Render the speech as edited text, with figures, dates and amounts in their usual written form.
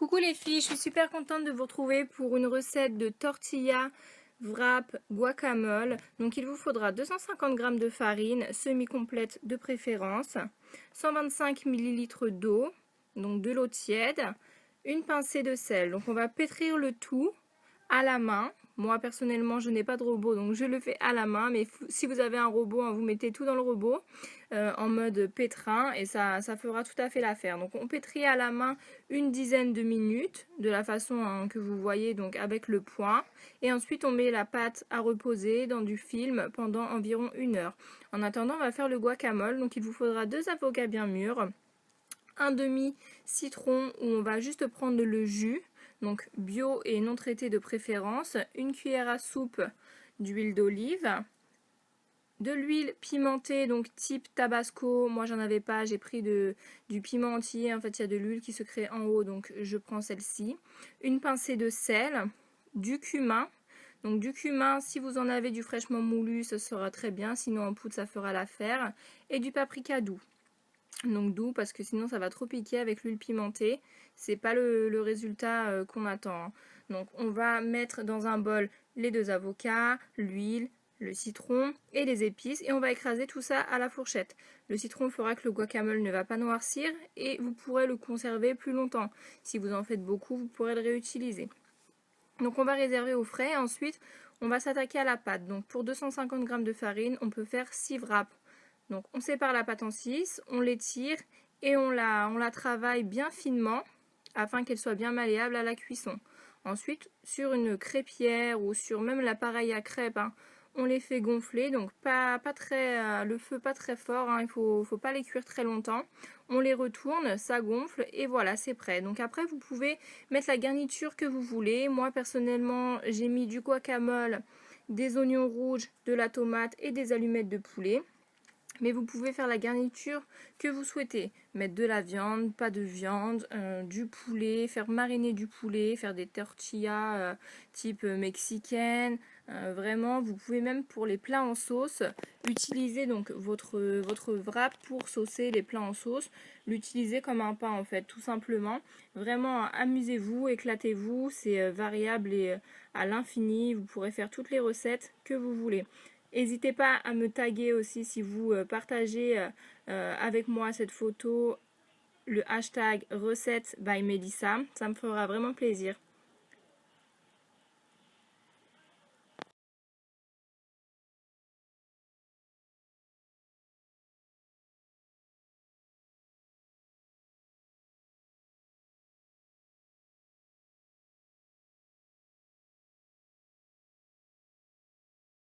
Coucou les filles, je suis super contente de vous retrouver pour une recette de tortilla wrap guacamole. Donc il vous faudra 250 g de farine, semi-complète de préférence, 125 ml d'eau, donc de l'eau tiède, une pincée de sel. Donc on va pétrir le tout à la main. Moi personnellement je n'ai pas de robot donc je le fais à la main, mais si vous avez un robot, hein, vous mettez tout dans le robot en mode pétrin et ça fera tout à fait l'affaire. Donc on pétrit à la main une dizaine de minutes de la façon que vous voyez, donc avec le poing, et ensuite on met la pâte à reposer dans du film pendant environ 1 heure. En attendant, on va faire le guacamole. Donc il vous faudra 2 avocats bien mûrs, un demi citron où on va juste prendre le jus, donc bio et non traité de préférence, une cuillère à soupe d'huile d'olive, de l'huile pimentée, donc type tabasco. Moi j'en avais pas, j'ai pris du piment entier. En fait il y a de l'huile qui se crée en haut, donc je prends celle-ci. Une pincée de sel, du cumin. Donc du cumin, si vous en avez du fraîchement moulu, ce sera très bien, sinon en poudre ça fera l'affaire. Et du paprika doux. Donc doux parce que sinon ça va trop piquer avec l'huile pimentée. C'est pas le résultat qu'on attend. Donc on va mettre dans un bol les 2 avocats, l'huile, le citron et les épices, et on va écraser tout ça à la fourchette. Le citron fera que le guacamole ne va pas noircir et vous pourrez le conserver plus longtemps. Si vous en faites beaucoup, vous pourrez le réutiliser. Donc on va réserver au frais. Ensuite on va s'attaquer à la pâte. Donc pour 250 g de farine, on peut faire 6 wraps. Donc on sépare la pâte en 6, on l'étire et on la travaille bien finement afin qu'elle soit bien malléable à la cuisson. Ensuite, sur une crêpière ou sur même l'appareil à crêpes, hein, on les fait gonfler, donc le feu pas très fort, hein, il faut pas les cuire très longtemps. On les retourne, ça gonfle et voilà, c'est prêt. Donc après vous pouvez mettre la garniture que vous voulez. Moi personnellement j'ai mis du guacamole, des oignons rouges, de la tomate et des allumettes de poulet. Mais vous pouvez faire la garniture que vous souhaitez. Mettre de la viande, pas de viande, du poulet, faire mariner du poulet, faire des tortillas type mexicaine. Vraiment, vous pouvez même pour les plats en sauce, utiliser donc votre wrap pour saucer les plats en sauce. L'utiliser comme un pain en fait, tout simplement. Vraiment, amusez-vous, éclatez-vous. C'est variable et à l'infini. Vous pourrez faire toutes les recettes que vous voulez. N'hésitez pas à me taguer aussi si vous partagez avec moi cette photo, le hashtag recette by Melissa, ça me fera vraiment plaisir.